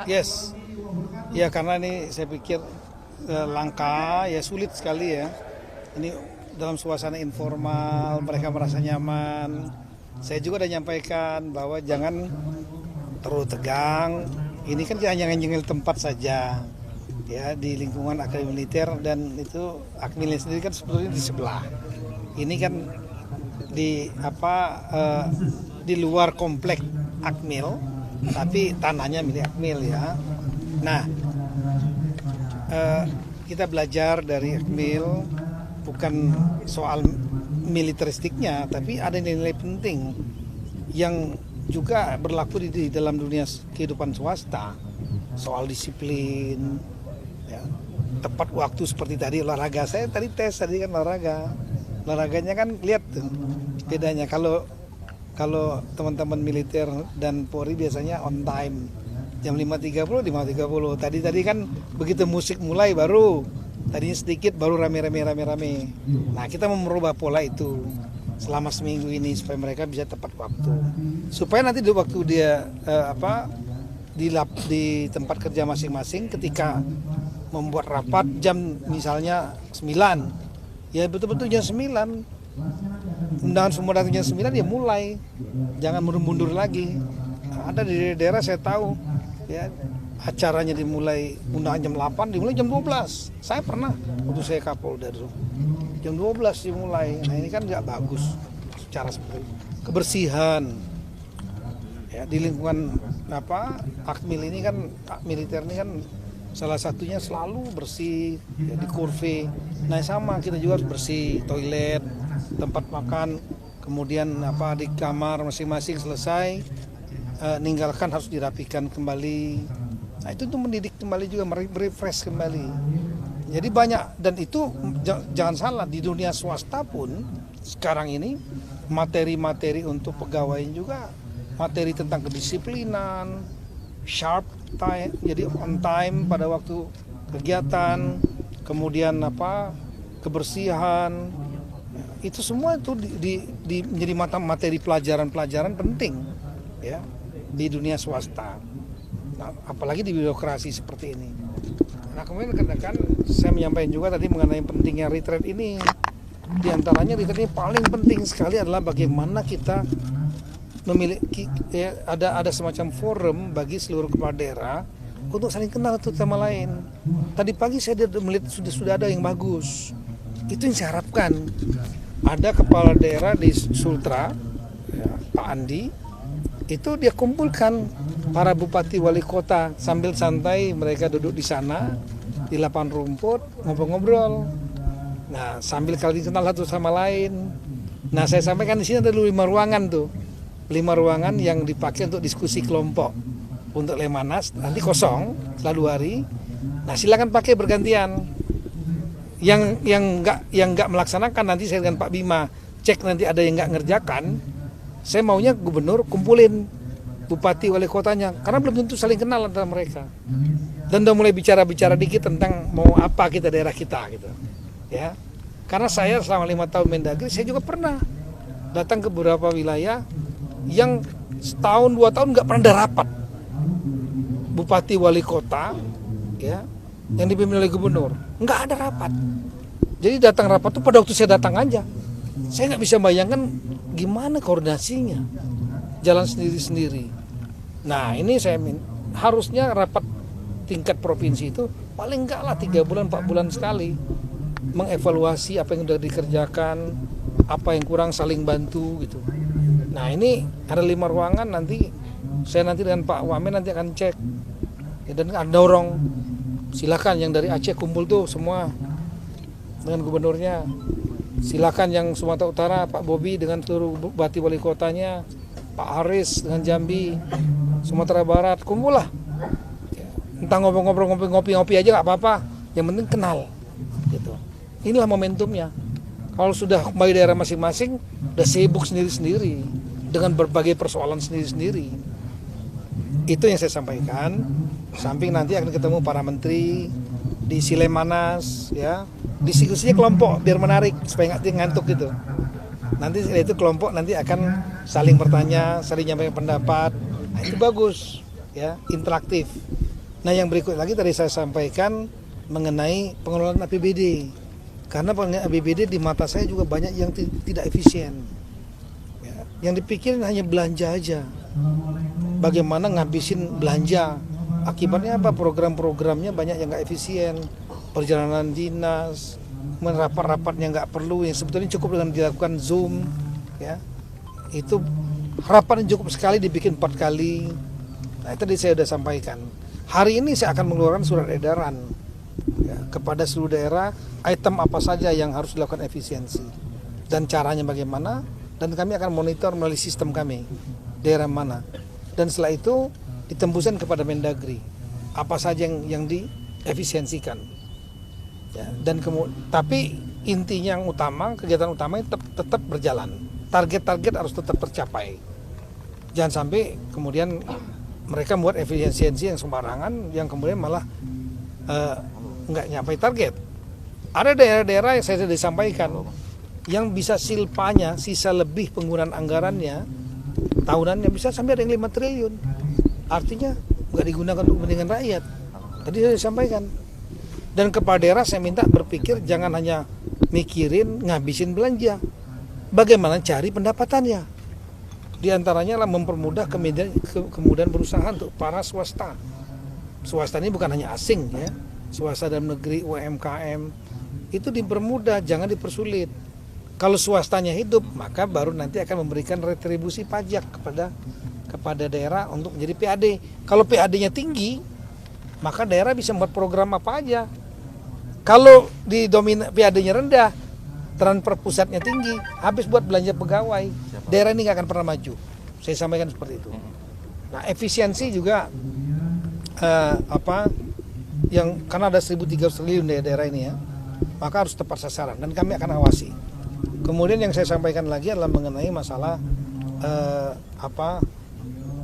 Yes, ya karena ini saya pikir langka, ya sulit sekali ya. Ini dalam suasana informal, mereka merasa nyaman. Saya juga udah nyampaikan bahwa jangan terlalu tegang. Ini kan hanya nyengil tempat saja, ya di lingkungan akademi militer, dan itu akmilnya sendiri kan sebetulnya di sebelah. Ini kan di luar komplek Akmil, tapi tanahnya milik Akmil ya. Nah, kita belajar dari Akmil bukan soal militeristiknya, tapi ada nilai penting yang juga berlaku di dalam dunia kehidupan swasta, soal disiplin, ya, tepat waktu seperti tadi olahraga. Saya tadi tes tadi kan olahraganya kan lihat tuh bedanya. Kalau teman-teman militer dan Polri biasanya on time jam 5.30. Tadi kan begitu musik mulai baru tadinya sedikit baru rame. Nah, kita mau merubah pola itu selama seminggu ini supaya mereka bisa tepat waktu. Supaya nanti di waktu dia di tempat kerja masing-masing ketika membuat rapat jam misalnya 9, ya betul-betul jam 9. Undangan semua datang jam 9 ya mulai. Jangan mundur lagi. Ada di daerah saya tahu ya, acaranya dimulai undangan jam 8 dimulai jam 12. Saya pernah waktu saya Kapolda dulu. Jam 12 dimulai. Nah, ini kan nggak bagus secara seperti itu. Kebersihan. Ya, di lingkungan Akmil ini kan, militer ini kan salah satunya selalu bersih ya, di kurve. Nah, sama kita juga harus bersih toilet, tempat makan, kemudian di kamar masing-masing selesai, ninggalkan harus dirapikan kembali. Nah, itu tuh mendidik kembali juga, merefresh kembali. Jadi banyak, dan itu jangan salah, di dunia swasta pun sekarang ini materi-materi untuk pegawai juga, materi tentang kedisiplinan, sharp time, jadi on time pada waktu kegiatan, kemudian kebersihan, itu semua itu menjadi materi pelajaran penting ya di dunia swasta. Nah, apalagi di birokrasi seperti ini. Nah, kemudian kan saya menyampaikan juga tadi mengenai pentingnya retreat ini. Di antaranya retreat ini paling penting sekali adalah bagaimana kita memiliki ada semacam forum bagi seluruh kepala daerah untuk saling kenal satu sama lain. Tadi pagi saya melihat sudah ada yang bagus. Itu yang saya harapkan. Ada kepala daerah di Sultra, ya, Pak Andi, itu dia kumpulkan para bupati wali kota sambil santai, mereka duduk di sana di lapangan rumput ngobrol-ngobrol. Nah, sambil kalian kenal satu sama lain. Nah, saya sampaikan di sini ada 5 ruangan tuh. 5 ruangan yang dipakai untuk diskusi kelompok. Untuk Lemanas nanti kosong setelah 2 hari. Nah, silakan pakai bergantian. Yang nggak melaksanakan nanti saya dengan Pak Bima cek, nanti ada yang nggak ngerjakan. Saya maunya gubernur kumpulin bupati wali kotanya, karena belum tentu saling kenal antara mereka. Dan udah mulai bicara dikit tentang mau apa kita daerah kita gitu. Ya. Karena saya selama 5 tahun Mendagri, saya juga pernah datang ke beberapa wilayah yang setahun 2 tahun nggak pernah ada rapat. Bupati wali kota ya, yang dipimpin oleh gubernur, nggak ada rapat. Jadi datang rapat tuh pada waktu saya datang aja. Saya nggak bisa bayangkan gimana koordinasinya, jalan sendiri-sendiri. Nah, ini saya harusnya rapat tingkat provinsi itu paling nggak lah 3 bulan 4 bulan sekali, mengevaluasi apa yang sudah dikerjakan, apa yang kurang, saling bantu gitu. Nah, ini ada 5 ruangan, nanti saya dengan Pak Wamen nanti akan cek ya, dan akan dorong. Silakan yang dari Aceh kumpul tuh semua dengan gubernurnya. Silakan yang Sumatera Utara Pak Bobi dengan seluruh bupati wali kotanya, Pak Haris dengan Jambi, Sumatera Barat kumpul lah. Entah ngobrol-ngobrol, ngopi aja nggak apa-apa. Yang penting kenal. Gitu. Inilah momentumnya. Kalau sudah kembali daerah masing-masing, udah sibuk sendiri-sendiri dengan berbagai persoalan sendiri-sendiri. Itu yang saya sampaikan. Samping nanti akan ketemu para menteri di Silemanas ya, diskusinya kelompok biar menarik supaya nggak ngantuk gitu. Nanti itu kelompok nanti akan saling bertanya, saling nyampaikan pendapat. Nah, itu bagus ya, interaktif. Nah yang berikut lagi tadi saya sampaikan mengenai pengelolaan APBD. Karena pengelolaan APBD di mata saya juga banyak yang tidak efisien. Ya, yang dipikirin hanya belanja aja. Bagaimana ngabisin belanja. Akibatnya apa? Program-programnya banyak yang nggak efisien. Perjalanan dinas, rapat-rapatnya nggak perlu, yang sebetulnya cukup dengan dilakukan Zoom. Ya, itu harapan cukup sekali dibikin 4 kali. Nah itu tadi saya sudah sampaikan. Hari ini saya akan mengeluarkan surat edaran ya, kepada seluruh daerah item apa saja yang harus dilakukan efisiensi dan caranya bagaimana, dan kami akan monitor melalui sistem kami daerah mana, dan setelah itu ditembuskan kepada Mendagri apa saja yang diefisiensikan ya, dan tapi intinya yang utama, kegiatan utamanya tetap berjalan, target-target harus tetap tercapai, jangan sampai kemudian mereka membuat efisiensi yang sembarangan yang kemudian malah nggak nyampe target. Ada daerah-daerah yang saya sudah disampaikan yang bisa silpanya, sisa lebih penggunaan anggarannya tahunannya bisa sampai ada yang 5 triliun. Artinya nggak digunakan untuk kepentingan rakyat. Tadi saya disampaikan. Dan kepala daerah saya minta berpikir jangan hanya mikirin ngabisin belanja, bagaimana cari pendapatannya. Di antaranya lah mempermudah kemudahan berusaha untuk para swasta. Swasta ini bukan hanya asing ya, swasta dalam negeri, UMKM itu dipermudah, jangan dipersulit. Kalau swastanya hidup, maka baru nanti akan memberikan retribusi pajak kepada daerah untuk menjadi PAD. Kalau PAD-nya tinggi, maka daerah bisa membuat program apa aja. Kalau PAD-nya rendah, transfer pusatnya tinggi, habis buat belanja pegawai, daerah ini nggak akan pernah maju. Saya sampaikan seperti itu. Nah, efisiensi juga karena ada 1.300 triliun daerah ini ya, maka harus tepat sasaran dan kami akan awasi. Kemudian yang saya sampaikan lagi adalah mengenai masalah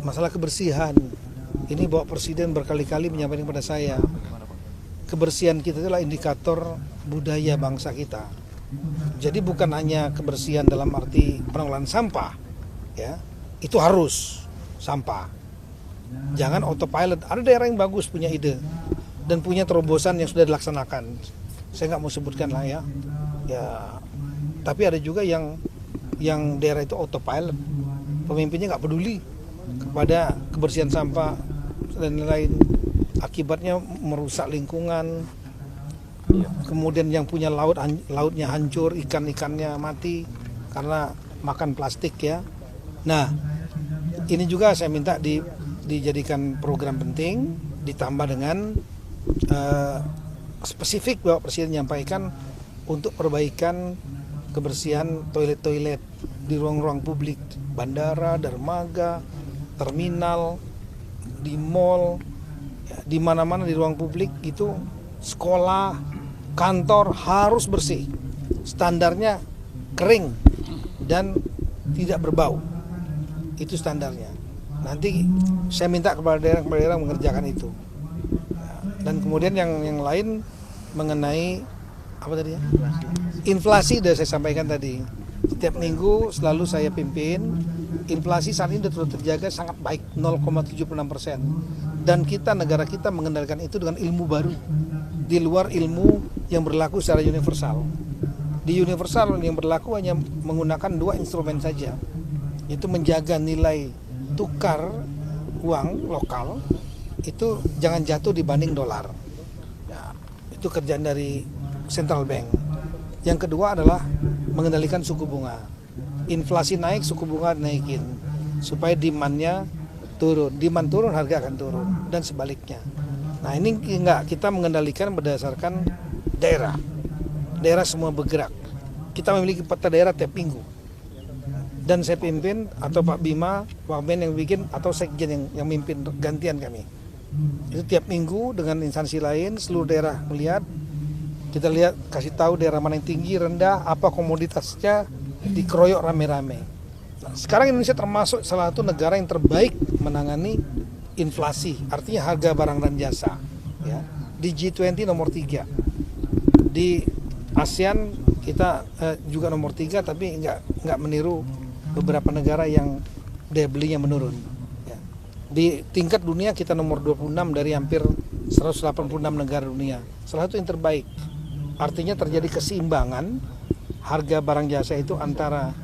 masalah kebersihan. Ini Bapak Presiden berkali-kali menyampaikan kepada saya, kebersihan kita itulah indikator budaya bangsa kita. Jadi bukan hanya kebersihan dalam arti pengelolaan sampah, ya, itu harus sampah. Jangan autopilot. Ada daerah yang bagus punya ide dan punya terobosan yang sudah dilaksanakan. Saya nggak mau sebutkan lah ya. Tapi ada juga yang daerah itu autopilot. Pemimpinnya nggak peduli kepada kebersihan sampah dan lain-lain. Akibatnya merusak lingkungan. Kemudian yang punya lautnya hancur, ikan-ikannya mati karena makan plastik ya. Nah, ini juga saya minta dijadikan program penting, ditambah dengan spesifik Bapak Presiden menyampaikan untuk perbaikan kebersihan toilet-toilet di ruang-ruang publik, bandara, dermaga, terminal, di mall, ya, di mana-mana di ruang publik itu, sekolah, kantor harus bersih, standarnya kering dan tidak berbau, itu standarnya. Nanti saya minta kepada daerah mengerjakan itu. Dan kemudian yang lain mengenai apa tadi ya? Inflasi sudah saya sampaikan tadi. Setiap minggu selalu saya pimpin. Inflasi saat ini sudah terjaga sangat baik, 0,76%. Dan negara kita mengendalikan itu dengan ilmu baru, di luar ilmu yang berlaku secara universal. Di universal yang berlaku hanya menggunakan 2 instrumen saja, yaitu menjaga nilai tukar uang lokal itu jangan jatuh dibanding dolar. Ya, itu kerjaan dari central bank. Yang kedua adalah mengendalikan suku bunga. Inflasi naik, suku bunga naikin supaya demandnya turun. Demand turun, harga akan turun dan sebaliknya. Nah, ini kita mengendalikan berdasarkan daerah. Daerah semua bergerak. Kita memiliki peta daerah tiap minggu. Dan saya pimpin atau Pak Bima, Pak Ben yang bikin atau sekjen yang mimpin gantian kami. Itu tiap minggu dengan instansi lain, seluruh daerah melihat, kita lihat, kasih tahu daerah mana yang tinggi, rendah, apa komoditasnya, dikeroyok rame-rame. Nah, sekarang Indonesia termasuk salah satu negara yang terbaik menangani inflasi, artinya harga barang dan jasa. Ya. Di G20 nomor 3, di ASEAN kita juga nomor 3, tapi nggak meniru beberapa negara yang daya belinya menurun. Ya. Di tingkat dunia kita nomor 26 dari hampir 186 negara dunia. Salah satu yang terbaik. Artinya terjadi keseimbangan harga barang jasa itu antara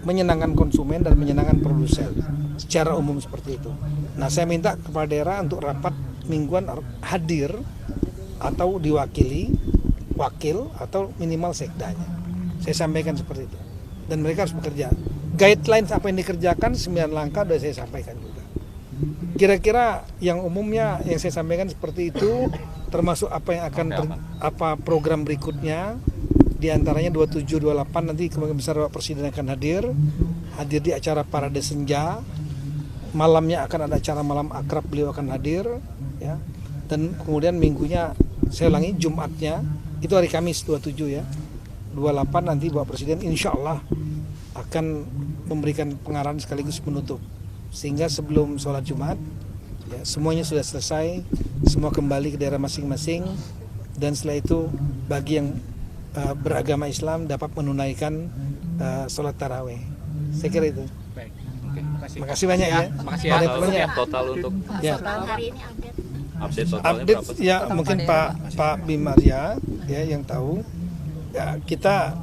menyenangkan konsumen dan menyenangkan produsen. Secara umum seperti itu. Nah, saya minta kepada daerah untuk rapat mingguan hadir atau diwakili wakil atau minimal sekdanya. Saya sampaikan seperti itu. Dan mereka harus bekerja. Guidelines apa yang dikerjakan 9 langkah sudah saya sampaikan juga. Kira-kira yang umumnya yang saya sampaikan seperti itu, termasuk apa yang akan apa program berikutnya, di antaranya 27-28 nanti Kemungkinan Besar Bapak Presiden akan hadir di acara Parade Senja. Malamnya akan ada acara malam akrab, beliau akan hadir, ya. Dan kemudian minggunya, saya ulangi, Jumatnya itu hari Kamis 27 ya, 28 nanti Bapak Presiden insya Allah akan memberikan pengarahan sekaligus menutup, sehingga sebelum sholat Jumat ya, semuanya sudah selesai, semua kembali ke daerah masing-masing, dan setelah itu bagi yang beragama Islam dapat menunaikan sholat taraweh. Saya kira itu. Baik. Oke, terima kasih banyak ya. Terima kasih ya. Total untuk Ya. Hari ini update totalnya Update berapa? ya mungkin Pak Bimaria ya yang tahu. Ya, kita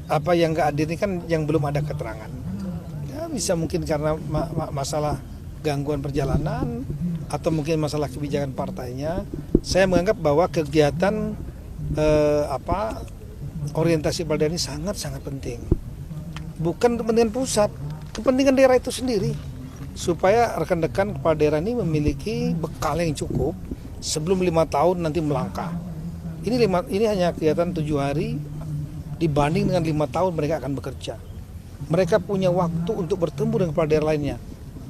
apa yang nggak hadir ini kan yang belum ada keterangan. Ya, bisa mungkin karena masalah gangguan perjalanan atau mungkin masalah kebijakan partainya. Saya menganggap bahwa kegiatan orientasi Balda ini sangat-sangat penting. Bukan kepentingan pusat, kepentingan daerah itu sendiri. Supaya rekan-rekan kepala daerah ini memiliki bekal yang cukup sebelum 5 tahun nanti melangkah. Ini hanya kegiatan 7 hari dibanding dengan 5 tahun mereka akan bekerja. Mereka punya waktu untuk bertemu dengan kepala daerah lainnya.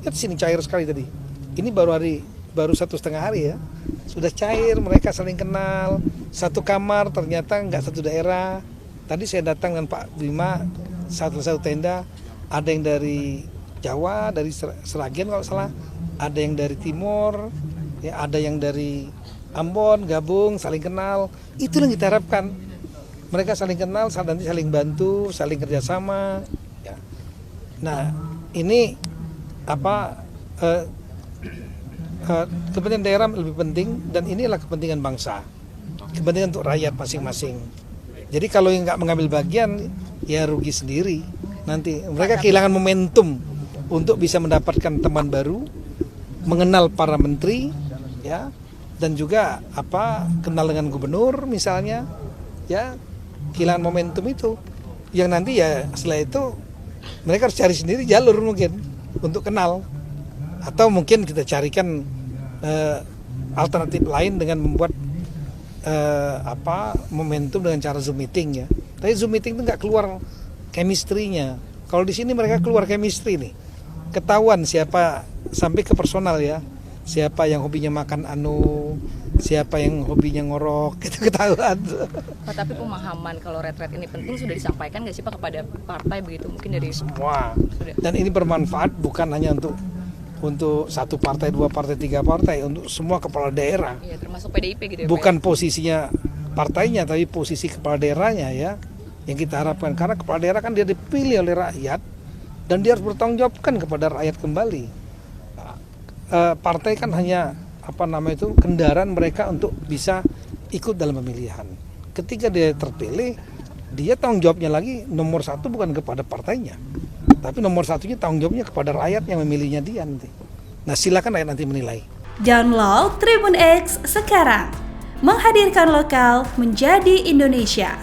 Lihat sini cair sekali tadi. Ini baru 1,5 hari ya. Sudah cair, mereka saling kenal. Satu kamar ternyata nggak satu daerah. Tadi saya datang dengan Pak Bima, satu tenda. Ada yang dari Jawa, dari Seragen kalau salah. Ada yang dari Timur, ya, ada yang dari Ambon, gabung, saling kenal. Itu yang kita harapkan. Mereka saling kenal, nanti saling bantu, saling kerjasama. Ya. Nah, ini kepentingan daerah lebih penting, dan inilah kepentingan bangsa, kepentingan untuk rakyat masing-masing. Jadi kalau yang nggak mengambil bagian, ya rugi sendiri. Nanti mereka kehilangan momentum untuk bisa mendapatkan teman baru, mengenal para menteri, ya, dan juga kenal dengan gubernur misalnya, ya, kehilangan momentum itu. Yang nanti ya setelah itu mereka harus cari sendiri jalur mungkin untuk kenal, atau mungkin kita carikan alternatif lain dengan membuat momentum dengan cara Zoom meeting ya. Tapi Zoom meeting itu nggak keluar chemistry-nya. Kalau di sini mereka keluar chemistry nih. Ketahuan siapa, sampai ke personal ya. Siapa yang hobinya makan siapa yang hobinya ngorok, itu ketahuan. Pak, tapi pemahaman kalau retret ini penting sudah disampaikan nggak sih Pak kepada partai begitu, mungkin dari semua. Dan ini bermanfaat bukan hanya untuk 1 partai, 2 partai, 3 partai, untuk semua kepala daerah. Iya, termasuk PDIP gitu ya. Bukan posisinya partainya, tapi posisi kepala daerahnya ya, yang kita harapkan. Karena kepala daerah kan dia dipilih oleh rakyat dan dia harus bertanggung jawabkan kepada rakyat kembali. Partai kan hanya kendaraan mereka untuk bisa ikut dalam pemilihan. Ketika dia terpilih, dia tanggung jawabnya lagi nomor 1 bukan kepada partainya, tapi nomor 1-nya tanggung jawabnya kepada rakyat yang memilihnya dia nanti. Nah, silakan rakyat nanti menilai. Download Tribun X sekarang, menghadirkan lokal menjadi Indonesia.